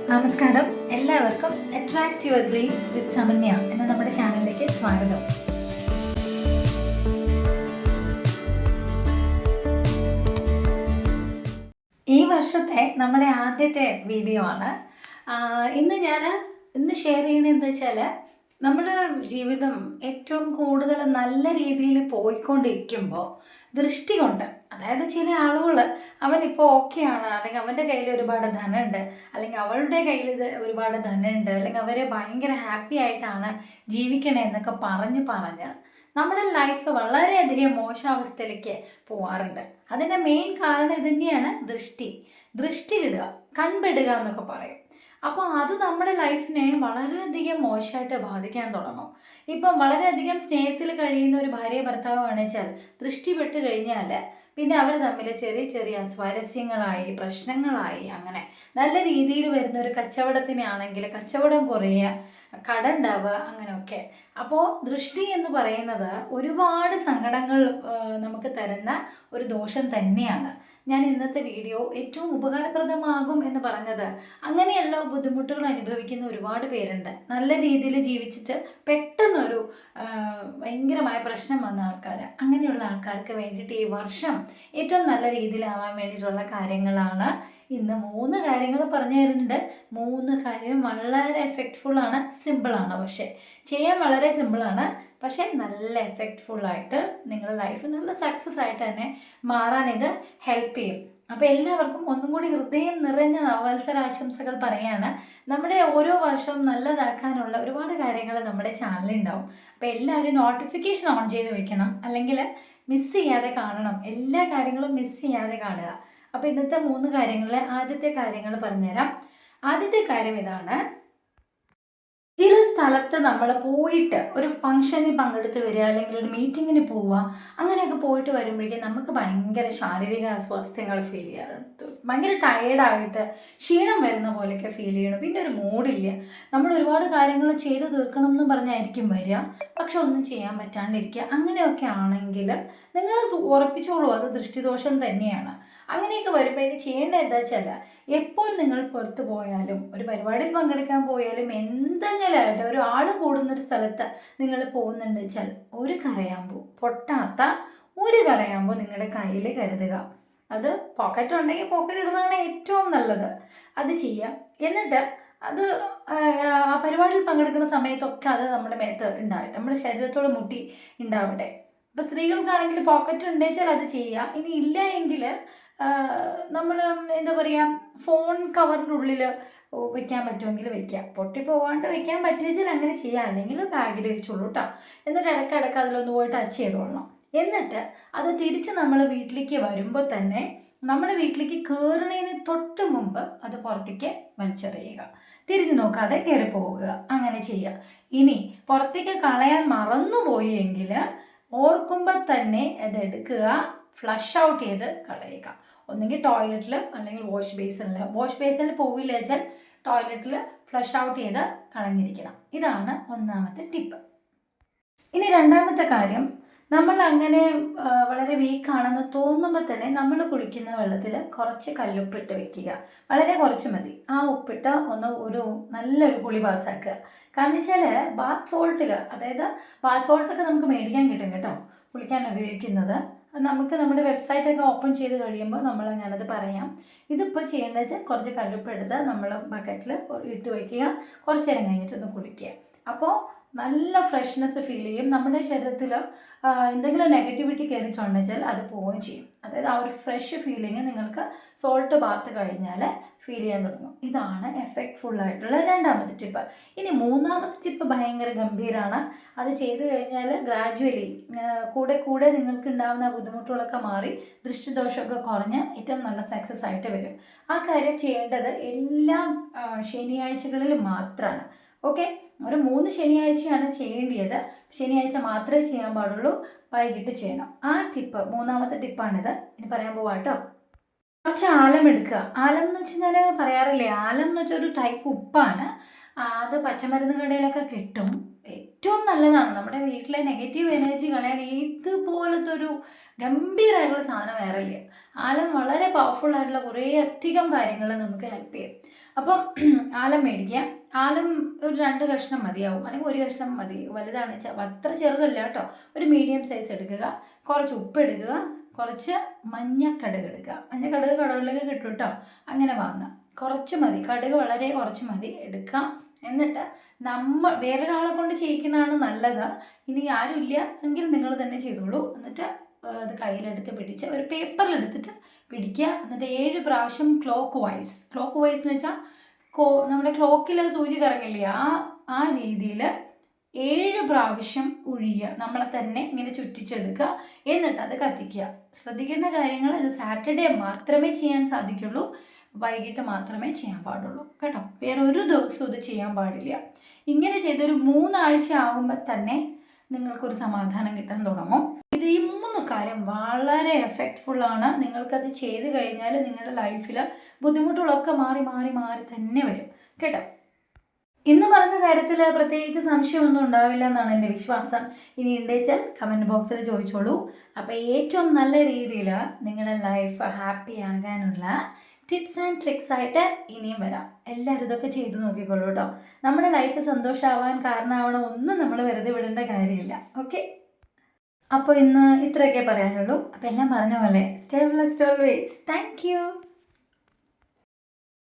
നമസ്കാരം, എല്ലാവർക്കും attract your dreams വിത്ത് സമന്യ എന്ന നമ്മുടെ ചാനലിലേക്ക് സ്വാഗതം. ഈ വർഷത്തെ നമ്മുടെ ആദ്യത്തെ വീഡിയോ ആണ്. ഇന്ന് ഷെയർ ചെയ്യണത് എന്താ വെച്ചാൽ, നമ്മുടെ ജീവിതം ഏറ്റവും കൂടുതൽ നല്ല രീതിയിൽ പോയിക്കൊണ്ടിരിക്കുമ്പോൾ ദൃഷ്ടി കൊണ്ട്, അതായത് ചില ആളുകൾ അവനിപ്പോൾ ഓക്കെയാണ്, അല്ലെങ്കിൽ അവൻ്റെ കയ്യിൽ ഒരുപാട് ധനമുണ്ട്, അല്ലെങ്കിൽ അവളുടെ കയ്യിൽ ഒരുപാട് ധനമുണ്ട്, അല്ലെങ്കിൽ അവർ ഭയങ്കര ഹാപ്പി ആയിട്ടാണ് ജീവിക്കണേ എന്നൊക്കെ പറഞ്ഞ് നമ്മുടെ ലൈഫ് വളരെയധികം മോശാവസ്ഥയിലേക്ക് പോവാറുണ്ട്. അതിൻ്റെ മെയിൻ കാരണം ഇത് തന്നെയാണ്, ദൃഷ്ടി ഇടുക, കൺപിടുക എന്നൊക്കെ പറയും. അപ്പോൾ അത് നമ്മുടെ ലൈഫിനെ വളരെയധികം മോശമായിട്ട് ബാധിക്കാൻ തുടങ്ങും. ഇപ്പം വളരെയധികം സ്നേഹത്തിൽ കഴിയുന്ന ഒരു ഭാര്യ ഭർത്താവാണെന്ന് വെച്ചാൽ ദൃഷ്ടി പെട്ട് കഴിഞ്ഞാൽ പിന്നെ അവർ തമ്മിൽ ചെറിയ ചെറിയ സ്വാരസ്യങ്ങളായി, പ്രശ്നങ്ങളായി, അങ്ങനെ നല്ല രീതിയിൽ വരുന്ന ഒരു കച്ചവടത്തിനാണെങ്കിൽ കച്ചവടം കുറയുക, കട ഉണ്ടാവുക, അങ്ങനെയൊക്കെ. അപ്പോൾ ദൃഷ്ടി എന്ന് പറയുന്നത് ഒരുപാട് സങ്കടങ്ങൾ നമുക്ക് തരുന്ന ഒരു ദോഷം തന്നെയാണ്. ഞാൻ ഇന്നത്തെ വീഡിയോ ഏറ്റവും ഉപകാരപ്രദമാകും എന്ന് പറഞ്ഞത്, അങ്ങനെയുള്ള ബുദ്ധിമുട്ടുകൾ അനുഭവിക്കുന്ന ഒരുപാട് പേരുണ്ട്. നല്ല രീതിയിൽ ജീവിച്ചിട്ട് പെട്ടെന്നൊരു ഭയങ്കരമായ പ്രശ്നം വന്ന ആൾക്കാർ, അങ്ങനെയുള്ള ആൾക്കാർക്ക് വേണ്ടിയിട്ട് ഈ വർഷം ഏറ്റവും നല്ല രീതിയിലാവാൻ വേണ്ടിയിട്ടുള്ള കാര്യങ്ങളാണ് ഇന്ന് 3 കാര്യങ്ങൾ പറഞ്ഞു തരുന്നുണ്ട്. 3 കാര്യം വളരെ എഫക്റ്റ്ഫുള്ളാണ്, സിമ്പിളാണ്, പക്ഷേ ചെയ്യാൻ വളരെ സിമ്പിളാണ്, പക്ഷേ നല്ല എഫക്റ്റ്ഫുള്ളായിട്ട് നിങ്ങളുടെ ലൈഫ് നല്ല സക്സസ് ആയിട്ട് തന്നെ മാറാൻ ഇത് ഹെൽപ്പ് ചെയ്യും. അപ്പോൾ എല്ലാവർക്കും ഒന്നും കൂടി ഹൃദയം നിറഞ്ഞ നവവത്സരാശംസകൾ പറയാണ്. നമ്മുടെ ഓരോ വർഷവും നല്ലതാക്കാനുള്ള ഒരുപാട് കാര്യങ്ങൾ നമ്മുടെ ചാനലിൽ ഉണ്ടാവും. അപ്പോൾ എല്ലാവരും നോട്ടിഫിക്കേഷൻ ഓൺ ചെയ്ത് വെക്കണം, അല്ലെങ്കിൽ മിസ് ചെയ്യാതെ കാണണം. എല്ലാ കാര്യങ്ങളും മിസ് ചെയ്യാതെ കാണുക. അപ്പോൾ ഇന്നത്തെ 3 കാര്യങ്ങളിൽ ആദ്യത്തെ കാര്യങ്ങൾ പറഞ്ഞുതരാം. ആദ്യത്തെ കാര്യം ഇതാണ്: ചില സ്ഥലത്ത് നമ്മൾ പോയിട്ട് ഒരു ഫംഗ്ഷനിൽ പങ്കെടുത്ത് വരിക, അല്ലെങ്കിൽ ഒരു മീറ്റിങ്ങിന് പോവുക, അങ്ങനെയൊക്കെ പോയിട്ട് വരുമ്പോഴേക്കും നമുക്ക് ഭയങ്കര ശാരീരിക അസ്വാസ്ഥ്യങ്ങൾ ഫീൽ ചെയ്യാറുണ്ട്. ഭയങ്കര ടയേർഡായിട്ട് ക്ഷീണം വരുന്ന പോലെയൊക്കെ ഫീൽ ചെയ്യണം. പിന്നെ ഒരു മൂഡില്ല. നമ്മൾ ഒരുപാട് കാര്യങ്ങൾ ചെയ്ത് തീർക്കണം എന്ന് പറഞ്ഞായിരിക്കും വരിക, പക്ഷെ ഒന്നും ചെയ്യാൻ പറ്റാണ്ടിരിക്കുക. അങ്ങനെയൊക്കെ ആണെങ്കിൽ നിങ്ങൾ ഉറപ്പിച്ചോളൂ, അത് ദൃഷ്ടിദോഷം തന്നെയാണ്. അങ്ങനെയൊക്കെ വരുമ്പോൾ ഇനി ചെയ്യേണ്ടത് എന്താ വെച്ചാൽ, എപ്പോൾ നിങ്ങൾ പുറത്ത് പോയാലും, ഒരു പരിപാടിയിൽ പങ്കെടുക്കാൻ പോയാലും, എന്തെങ്കിലുമായിട്ട് ഒരു ആൾ കൂടുന്നൊരു സ്ഥലത്ത് നിങ്ങൾ പോകുന്നുണ്ട് വെച്ചാൽ, ഒരു കരയാമ്പൂ, പൊട്ടാത്ത ഒരു കരയാമ്പൂ നിങ്ങളുടെ കയ്യിൽ കരുതുക. അത് പോക്കറ്റ് ഉണ്ടെങ്കിൽ പോക്കറ്റ് ഇടുന്നതാണ് ഏറ്റവും നല്ലത്. അത് ചെയ്യാം. എന്നിട്ട് അത് ആ പരിപാടിയിൽ പങ്കെടുക്കുന്ന സമയത്തൊക്കെ അത് നമ്മുടെ മേത്ത് ഉണ്ടാവട്ടെ, നമ്മുടെ ശരീരത്തോട് മുട്ടി ഉണ്ടാവട്ടെ. അപ്പോൾ സ്ത്രീകൾക്കാണെങ്കിൽ പോക്കറ്റ് ഉണ്ടെച്ചാൽ അത് ചെയ്യുക. ഇനി ഇല്ല എങ്കിൽ നമ്മൾ എന്താ പറയുക, ഫോൺ കവറിൻ്റെ ഉള്ളിൽ വെക്കാൻ പറ്റുമെങ്കിൽ വെക്കാം. പൊട്ടിപ്പോവാണ്ട് വെക്കാൻ പറ്റിയാൽ അങ്ങനെ ചെയ്യാം, അല്ലെങ്കിൽ ബാഗിൽ വെച്ചോളൂ കേട്ടോ. എന്നിട്ട് ഇടയ്ക്കിടയ്ക്ക് അതിലൊന്ന് പോയി ടച്ച് ചെയ്തോളണം. എന്നിട്ട് അത് തിരിച്ച് നമ്മൾ വീട്ടിലേക്ക് വരുമ്പോൾ തന്നെ, നമ്മുടെ വീട്ടിലേക്ക് കയറുന്നതിന് തൊട്ട് മുമ്പ് അത് പുറത്തേക്ക് വലിച്ചെറിയുക. തിരിഞ്ഞു നോക്കാതെ കയറി പോവുക. അങ്ങനെ ചെയ്യുക. ഇനി പുറത്തേക്ക് കളയാൻ മറന്നുപോയി എങ്കിൽ ഓർക്കുമ്പോൾ തന്നെ അതെടുക്കുക, ഫ്ലഷ് ഔട്ട് ചെയ്ത് കളയുക. ഒന്നുകിൽ ടോയ്ലറ്റിൽ, അല്ലെങ്കിൽ വാഷ് ബേസിനിൽ പോവില്ല വെച്ചാൽ ടോയ്ലറ്റിൽ ഫ്ലഷ് ഔട്ട് ചെയ്ത് കളഞ്ഞിരിക്കണം. ഇതാണ് ഒന്നാമത്തെ ടിപ്പ്. ഇനി രണ്ടാമത്തെ കാര്യം, നമ്മൾ അങ്ങനെ വളരെ വീക്കാണെന്ന് തോന്നുമ്പോൾ തന്നെ നമ്മൾ കുളിക്കുന്ന വെള്ളത്തിൽ കുറച്ച് കല്ലുപ്പിട്ട് വെക്കുക. വളരെ കുറച്ച് മതി. ആ ഉപ്പിട്ട് ഒരു നല്ലൊരു കുളി പാസ്സാക്കുക. കാരണം വെച്ചാൽ ബാത്ത് സോൾട്ടിൽ, അതായത് ബാത്ത് സോൾട്ടൊക്കെ നമുക്ക് മേടിക്കാൻ കിട്ടും കേട്ടോ, കുളിക്കാൻ ഉപയോഗിക്കുന്നത്. നമുക്ക് നമ്മുടെ വെബ്സൈറ്റൊക്കെ ഓപ്പൺ ചെയ്ത് കഴിയുമ്പോൾ ഞാനത് പറയാം. ഇതിപ്പോൾ ചെയ്യേണ്ടത് വെച്ചാൽ കുറച്ച് കല്ലുപ്പ് എടുത്ത് നമ്മൾ ബക്കറ്റിൽ ഇട്ട് വയ്ക്കുക. കുറച്ച് നേരം കഴിഞ്ഞിട്ടൊന്ന് കുളിക്കുക. അപ്പോൾ നല്ല ഫ്രഷ്നെസ് ഫീൽ ചെയ്യും. നമ്മുടെ ശരീരത്തിൽ എന്തെങ്കിലും നെഗറ്റിവിറ്റി കയറിയിട്ടുണ്ടെച്ചാൽ അത് പോവുകയും ചെയ്യും. അതായത് ആ ഒരു ഫ്രഷ് ഫീലിംഗ് നിങ്ങൾക്ക് സോൾട്ട് ബാത്ത് കഴിഞ്ഞാൽ ഫീൽ ചെയ്യാൻ തുടങ്ങും. ഇതാണ് എഫക്റ്റ്ഫുള്ളായിട്ടുള്ള രണ്ടാമത്തെ ടിപ്പ്. ഇനി മൂന്നാമത്തെ ടിപ്പ് ഭയങ്കര ഗംഭീരമാണ്. അത് ചെയ്ത് കഴിഞ്ഞാൽ ഗ്രാജുവലി കൂടെ നിങ്ങൾക്ക് ഉണ്ടാകുന്ന ബുദ്ധിമുട്ടുകളൊക്കെ മാറി ദൃഷ്ടിദോഷമൊക്കെ കുറഞ്ഞ് ഏറ്റവും നല്ല സക്സസ് ആയിട്ട് വരും. ആ കാര്യം ചെയ്യേണ്ടത് എല്ലാ ശനിയാഴ്ചകളിൽ മാത്രമാണ്. ഓക്കെ, ഒരു 3 ശനിയാഴ്ചയാണ് ചെയ്യേണ്ടത്. ശനിയാഴ്ച മാത്രമേ ചെയ്യാൻ പാടുള്ളൂ, വൈകിട്ട് ചെയ്യണം. ആ ടിപ്പ്, മൂന്നാമത്തെ ടിപ്പാണിത്. ഇനി പറയാൻ പോവാം കേട്ടോ. കുറച്ച് ആലം എടുക്കുക. ആലം എന്ന് വെച്ച് ഞാൻ പറയാറില്ലേ, ആലം എന്ന് വെച്ചാൽ ഒരു ടൈപ്പ് ഉപ്പാണ്. അത് പച്ചമരുന്ന് കടയിലൊക്കെ കിട്ടും. ഏറ്റവും നല്ലതാണ്. നമ്മുടെ വീട്ടിലെ നെഗറ്റീവ് എനർജി കളയാൻ ഇതുപോലത്തെ ഒരു ഗംഭീരമായിട്ടുള്ള സാധനം വേറെ ഇല്ല. ആലം വളരെ പവർഫുൾ ആയിട്ടുള്ള കുറേ അധികം കാര്യങ്ങൾ നമുക്ക് ഹെൽപ്പ് ചെയ്യും. അപ്പം ആലം മേടിക്കുക. ആലം ഒരു 2 കഷ്ണം മതിയാവും, അല്ലെങ്കിൽ 1 കഷ്ണം മതി. വലുതാണ് വെച്ചാൽ അത്ര ചെറുതല്ല കേട്ടോ. ഒരു മീഡിയം സൈസ് എടുക്കുക. കുറച്ച് ഉപ്പ് എടുക്കുക, കുറച്ച് മഞ്ഞക്കടുക് എടുക്കുക. മഞ്ഞക്കടുക് കടകളിലൊക്കെ കിട്ടും കേട്ടോ, അങ്ങനെ വാങ്ങുക. കുറച്ച് മതി, കടുക് വളരെ കുറച്ച് മതി എടുക്കാം. എന്നിട്ട് വേറൊരാളെ കൊണ്ട് ചെയ്യിക്കുന്നതാണ് നല്ലത്. ഇനി ആരുമില്ല എങ്കിൽ നിങ്ങൾ തന്നെ ചെയ്തോളൂ. എന്നിട്ട് അത് കയ്യിലെടുത്ത് പിടിച്ച് ഒരു പേപ്പറിലെടുത്തിട്ട് പിടിക്കുക. എന്നിട്ട് 7 പ്രാവശ്യം ക്ലോക്ക് വൈസ് എന്ന് വെച്ചാൽ നമ്മുടെ ക്ലോക്കിൽ സൂചി കറങ്ങില്ലേ, ആ രീതിയിൽ 7 പ്രാവശ്യം ഒഴിയുക. നമ്മളെ തന്നെ ഇങ്ങനെ ചുറ്റിച്ചെടുക്കുക. എന്നിട്ട് അത് കത്തിക്കുക. ശ്രദ്ധിക്കേണ്ട കാര്യങ്ങൾ, ഇത് സാറ്റർഡേ മാത്രമേ ചെയ്യാൻ സാധിക്കുള്ളൂ, വൈകിട്ട് മാത്രമേ ചെയ്യാൻ പാടുള്ളൂ കേട്ടോ. വേറെ ഒരു ദിവസവും ഇത് ചെയ്യാൻ പാടില്ല. ഇങ്ങനെ ചെയ്തൊരു 3 ആഴ്ച ആകുമ്പോൾ തന്നെ നിങ്ങൾക്കൊരു സമാധാനം കിട്ടാൻ തുടങ്ങും. ഈ 3 കാര്യം വളരെ എഫക്റ്റ്ഫുള്ളാണ്. നിങ്ങൾക്കത് ചെയ്ത് കഴിഞ്ഞാൽ നിങ്ങളുടെ ലൈഫിൽ ബുദ്ധിമുട്ടുകളൊക്കെ മാറി മാറി മാറി തന്നെ വരും കേട്ടോ. ഇന്ന് പറഞ്ഞ കാര്യത്തിൽ പ്രത്യേകിച്ച് സംശയമൊന്നും ഉണ്ടാവില്ല എന്നാണ് എൻ്റെ വിശ്വാസം. ഇനി ഉണ്ടെച്ചാൽ കമൻറ്റ് ബോക്സിൽ ചോദിച്ചോളൂ. അപ്പോൾ ഏറ്റവും നല്ല രീതിയിൽ നിങ്ങളുടെ ലൈഫ് ഹാപ്പി ആകാനുള്ള ടിപ്സ് ആൻഡ് ട്രിക്സ് ആയിട്ട് ഇനിയും വരാം. എല്ലാവരും ഇതൊക്കെ ചെയ്തു നോക്കിക്കോളൂ കേട്ടോ. നമ്മുടെ ലൈഫ് സന്തോഷമാവാൻ കാരണമാവണ ഒന്നും നമ്മൾ വെറുതെ വിടേണ്ട കാര്യമില്ല. ഓക്കെ, അപ്പോൾ ഇന്ന് ഇത്രയൊക്കെ പറയാനുള്ളൂ. അപ്പോൾ എല്ലാം പറഞ്ഞ പോലെ stay blessed always. Thank you.